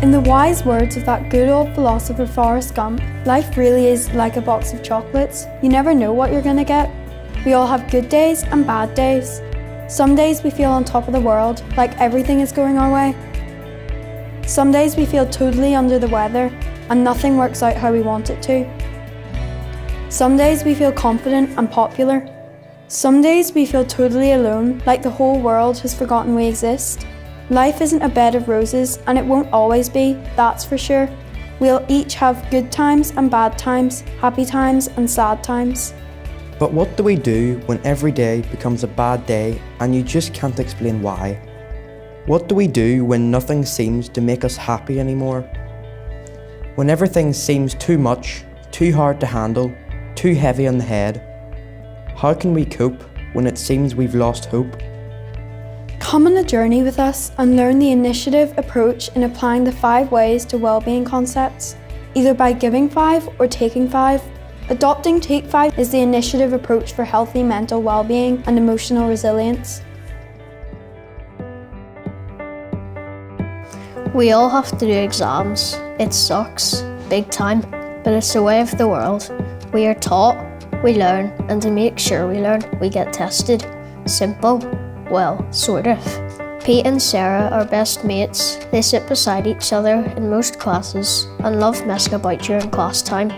In the wise words of that good old philosopher Forrest Gump, life really is like a box of chocolates. You never know what you're gonna get. We all have good days and bad days. Some days we feel on top of the world, like everything is going our way. Some days we feel totally under the weather and nothing works out how we want it to. Some days we feel confident and popular. Some days we feel totally alone, like the whole world has forgotten we exist. Life isn't a bed of roses, and it won't always be, that's for sure. We'll each have good times and bad times, happy times and sad times. But what do we do when every day becomes a bad day and you just can't explain why? What do we do when nothing seems to make us happy anymore? When everything seems too much, too hard to handle, too heavy on the head? How can we cope when it seems we've lost hope? Come on a journey with us and learn the initiative approach in applying the 5 ways to wellbeing concepts, either by giving 5 or taking 5. Adopting Take 5 is the initiative approach for healthy mental well-being and emotional resilience. We all have to do exams. It sucks, big time, but it's the way of the world. We are taught, we learn, and to make sure we learn, we get tested. Simple? Well, sort of. Pete and Sarah are best mates. They sit beside each other in most classes and love messing about during class time.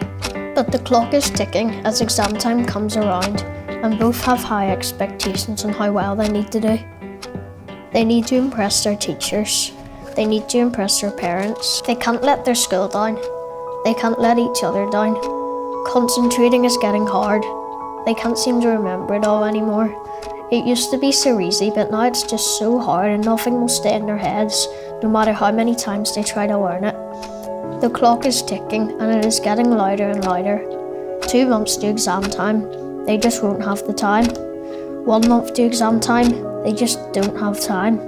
But the clock is ticking as exam time comes around, and both have high expectations on how well they need to do. They need to impress their teachers. They need to impress their parents. They can't let their school down. They can't let each other down. Concentrating is getting hard. They can't seem to remember it all anymore. It used to be so easy, but now it's just so hard and nothing will stay in their heads, no matter how many times they try to learn it. The clock is ticking and it is getting louder and louder. 2 months to exam time, they just won't have the time. 1 month to exam time, they just don't have time.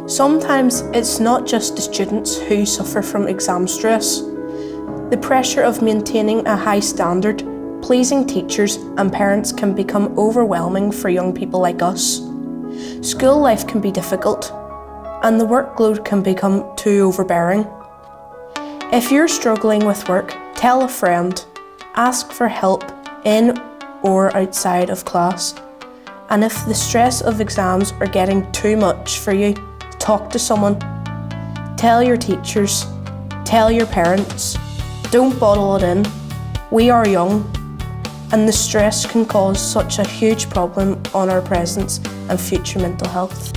Sometimes it's not just the students who suffer from exam stress. The pressure of maintaining a high standard, pleasing teachers and parents can become overwhelming for young people like us. School life can be difficult, and the workload can become too overbearing. If you're struggling with work, tell a friend, ask for help in or outside of class. And if the stress of exams are getting too much for you, talk to someone. Tell your teachers, tell your parents. Don't bottle it in. We are young, and the stress can cause such a huge problem on our present and future mental health.